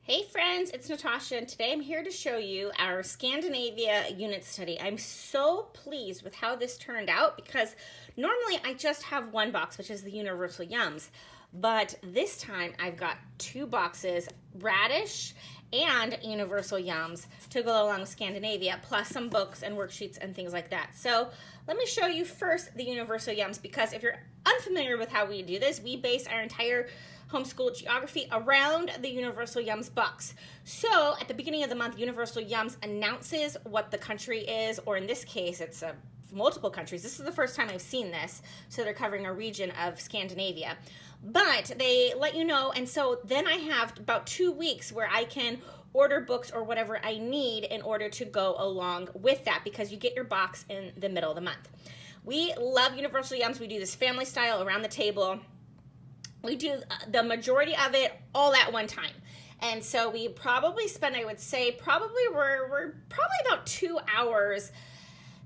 Hey friends, it's Natasha and today I'm here to show you our Scandinavia unit study. I'm so pleased with how this turned out because normally I just have one box, which is the Universal Yums, but this time I've got two boxes, Radish and Universal Yums, to go along with Scandinavia, plus some books and worksheets and things like that. So let me show you first the Universal Yums, because if you're unfamiliar with how we do this, we base our entire homeschool geography around the Universal Yums box. So at the beginning of the month, Universal Yums announces what the country is, or in this case, it's multiple countries. This is the first time I've seen this, so they're covering a region of Scandinavia. But they let you know, and so then I have about 2 weeks where I can order books or whatever I need in order to go along with that, because you get your box in the middle of the month. We love Universal Yums. We do this family style around the table. We do the majority of it all at one time. And so we probably spend, I would say, we're probably about 2 hours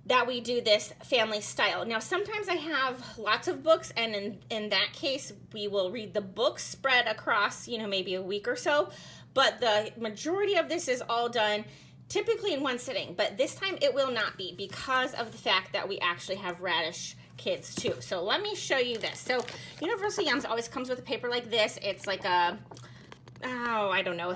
that we do this family style. Now, sometimes I have lots of books, and in that case, we will read the books spread across, maybe a week or so. But the majority of this is all done typically in one sitting. But this time it will not be, because of the fact that we actually have Raddish Kids too. So let me show you this. So Universal Yums always comes with a paper like this. It's like a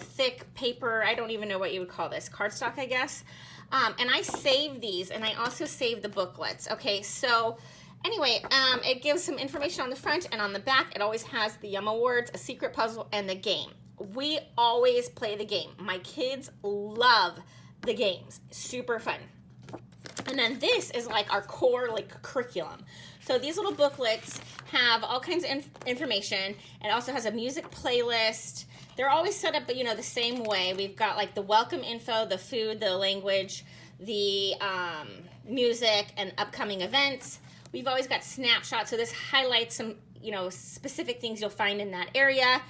thick paper. I don't even know what you would call this. Cardstock, I guess. And I save these, and I also save the booklets. Okay, so anyway, it gives some information on the front, and on the back it always has the Yum Awards, a secret puzzle, and the game. We always play the game. My kids love the games. Super fun. And then this is like our core curriculum. So these little booklets have all kinds of information. It also has a music playlist. They're always set up, the same way. We've got like the welcome info, the food, the language, the music, and upcoming events. We've always got snapshots. So this highlights some, specific things you'll find in that area.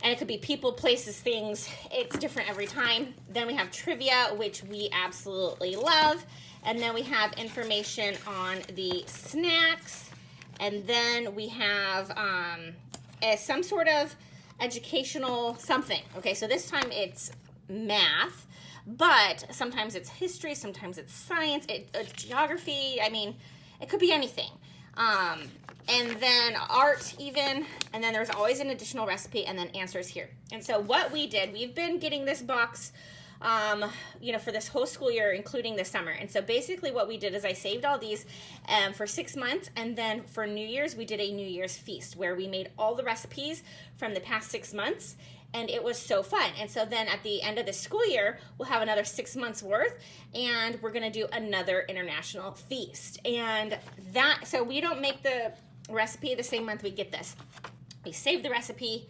And it could be people, places, things. It's different every time. Then we have trivia, which we absolutely love. And then we have information on the snacks. And then we have some sort of educational something. Okay, so this time it's math, but sometimes it's history, sometimes it's science, geography. I mean, it could be anything. And then art even, and then there's always an additional recipe, and then answers here. And so what we did, we've been getting this box, for this whole school year, including the summer. And so basically what we did is I saved all these for 6 months, and then for New Year's, we did a New Year's feast where we made all the recipes from the past 6 months, and it was so fun. And so then at the end of the school year, we'll have another 6 months worth, and we're gonna do another international feast. And so we don't make the recipe the same month we get this. We save the recipe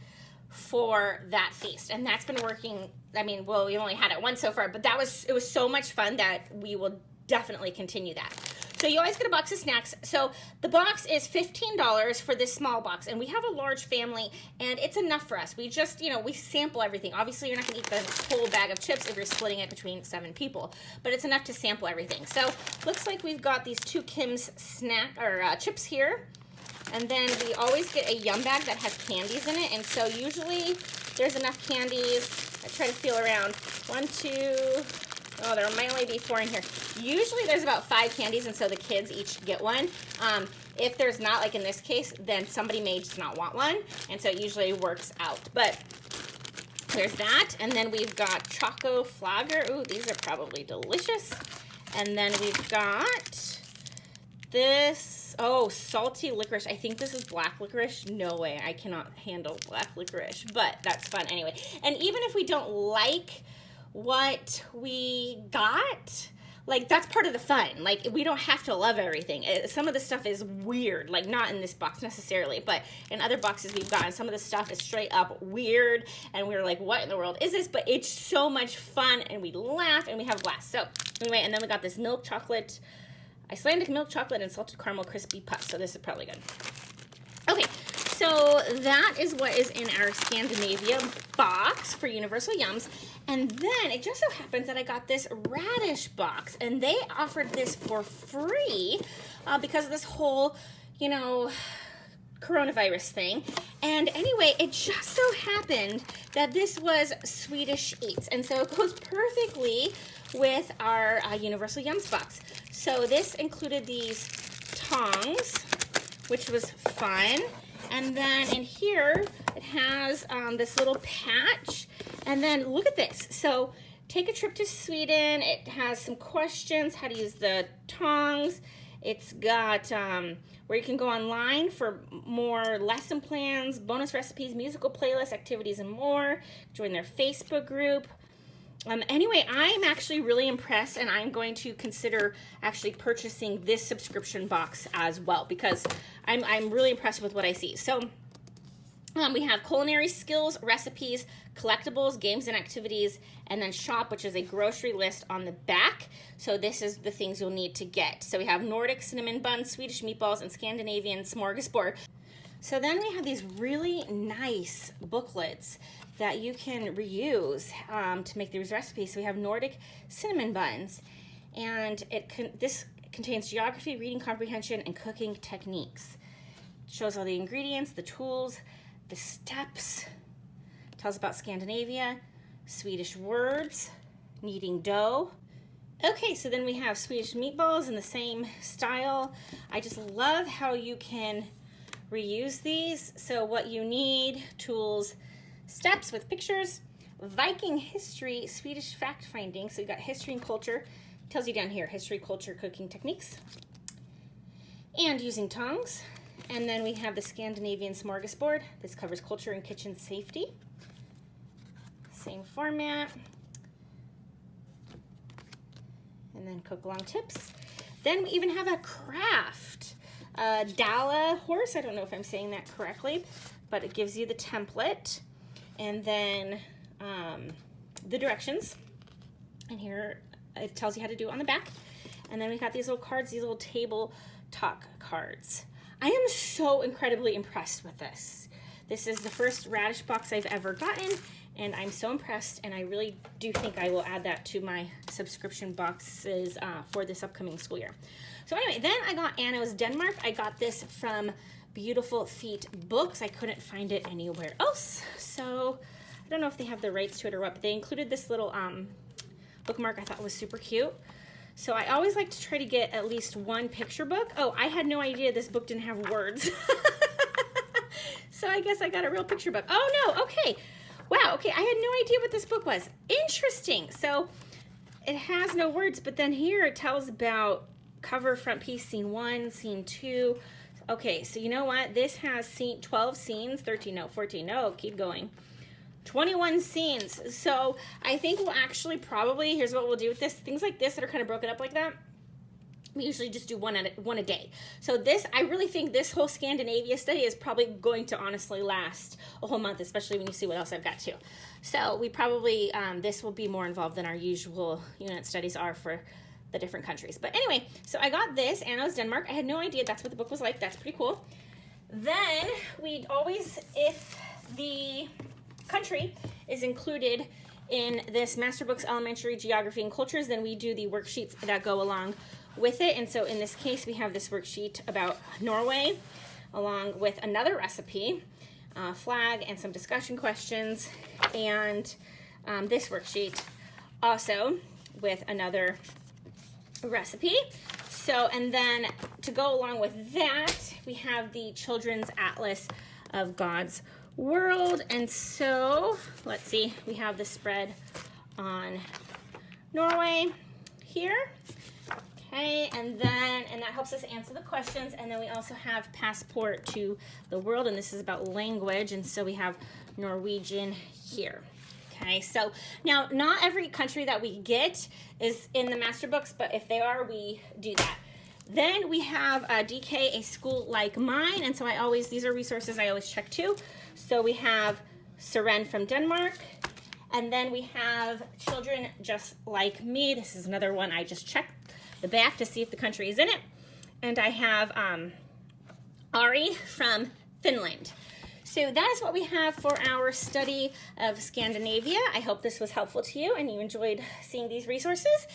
for that feast, and that's been working. I mean, well, we only had it once so far, but it was so much fun that we will definitely continue that. So you always get a box of snacks. So the box is $15 for this small box, and we have a large family, and it's enough for us. We just, we sample everything. Obviously, you're not gonna eat the whole bag of chips if you're splitting it between 7 people, but it's enough to sample everything. So looks like we've got these 2 Kim's chips here. And then we always get a Yum bag that has candies in it. And so usually there's enough candies. I try to feel around. 1, 2, there might only be 4 in here. Usually there's about 5 candies, and so the kids each get one. If there's not, like in this case, then somebody may just not want one. And so it usually works out. But there's that. And then we've got Choco Flagger. Ooh, these are probably delicious. And then we've got this, salty licorice. I think this is black licorice. No way, I cannot handle black licorice, but that's fun anyway. And even if we don't like what we got, that's part of the fun. We don't have to love everything. Some of the stuff is weird, not in this box necessarily, but in other boxes we've gotten, some of the stuff is straight up weird, and we're like, what in the world is this? But it's so much fun, and we laugh, and we have a blast. So anyway, and then we got this milk chocolate, Icelandic milk chocolate and salted caramel crispy puffs. So this is probably good. Okay, so that is what is in our Scandinavia box for Universal Yums. And then it just so happens that I got this Radish box, and they offered this for free because of this whole, coronavirus thing. And anyway, it just so happened that this was Swedish Eats, and so it goes perfectly with our Universal Yums box. So this included these tongs, which was fun. And then in here, it has this little patch. And then look at this. So take a trip to Sweden. It has some questions, how to use the tongs. It's got where you can go online for more lesson plans, bonus recipes, musical playlists, activities, and more. Join their Facebook group. Anyway, I'm actually really impressed, and I'm going to consider actually purchasing this subscription box as well, because I'm really impressed with what I see. So we have culinary skills, recipes, collectibles, games and activities, and then shop, which is a grocery list on the back. So this is the things you'll need to get. So we have Nordic cinnamon buns, Swedish meatballs, and Scandinavian smorgasbord. So then we have these really nice booklets that you can reuse to make these recipes. So we have Nordic cinnamon buns, and this contains geography, reading comprehension, and cooking techniques. It shows all the ingredients, the tools, the steps, tells about Scandinavia, Swedish words, kneading dough. Okay, so then we have Swedish meatballs in the same style. I just love how you can reuse these. So what you need, tools, steps with pictures, Viking history, Swedish fact finding. So you got history and culture. It tells you down here, history, culture, cooking techniques, and using tongs. And then we have the Scandinavian smorgasbord. This covers culture and kitchen safety. Same format. And then cook along tips. Then we even have a craft. Dala horse, I don't know if I'm saying that correctly, but it gives you the template. And then the directions. And here it tells you how to do it on the back. And then we got these little cards, these little table talk cards. I am so incredibly impressed with this. This is the first Radish box I've ever gotten, and I'm so impressed, and I really do think I will add that to my subscription boxes for this upcoming school year. So anyway, then I got Anno's Denmark. I got this from Beautiful Feet Books. I couldn't find it anywhere else, so I don't know if they have the rights to it or what, but they included this little bookmark I thought was super cute. So I always like to try to get at least one picture book. Oh, I had no idea this book didn't have words. So I guess I got a real picture book. Oh no, okay. Wow, okay, I had no idea what this book was. Interesting. So it has no words, but then here it tells about cover, front piece, scene 1, scene 2. Okay, so you know what? This has 12 scenes, 13, no, 14, no, keep going. 21 scenes. So I think we'll actually probably, here's what we'll do with this. Things like this that are kind of broken up like that, we usually just do one a day. So this, I really think this whole Scandinavia study is probably going to honestly last a whole month, especially when you see what else I've got too. So we probably, this will be more involved than our usual unit studies are for the different countries. But anyway, so I got this, Anno's Denmark. I had no idea that's what the book was like. That's pretty cool. Then we always, if the country is included in this Master Books Elementary Geography and Cultures, then we do the worksheets that go along with it. And so in this case, we have this worksheet about Norway, along with another recipe, flag, and some discussion questions, and this worksheet also with another recipe. So, and then to go along with that, we have the Children's Atlas of God's World. And so, let's see, we have the spread on Norway here. Okay, and that helps us answer the questions. And then we also have Passport to the World, and this is about language, and so we have Norwegian here. Okay, so now not every country that we get is in the master books, but if they are, we do that. Then we have DK, A School Like Mine, and so these are resources I always check too. So we have Seren from Denmark, and then we have Children Just Like Me. This is another one I just checked the back to see if the country is in it. And I have Ari from Finland. So that is what we have for our study of Scandinavia. I hope this was helpful to you and you enjoyed seeing these resources.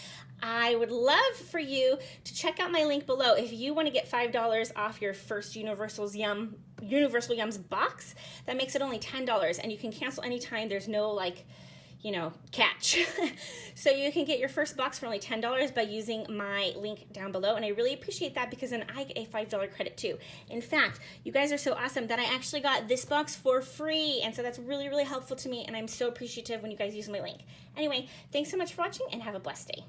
I would love for you to check out my link below if you want to get $5 off your first Universal's Yum Universal Yums box. That makes it only $10, and you can cancel anytime. There's no like, you know, catch. So you can get your first box for only $10 by using my link down below, and I really appreciate that because then I get a $5 credit too. In fact, you guys are so awesome that I actually got this box for free, and so that's really, really helpful to me, and I'm so appreciative when you guys use my link. Anyway, thanks so much for watching, and have a blessed day.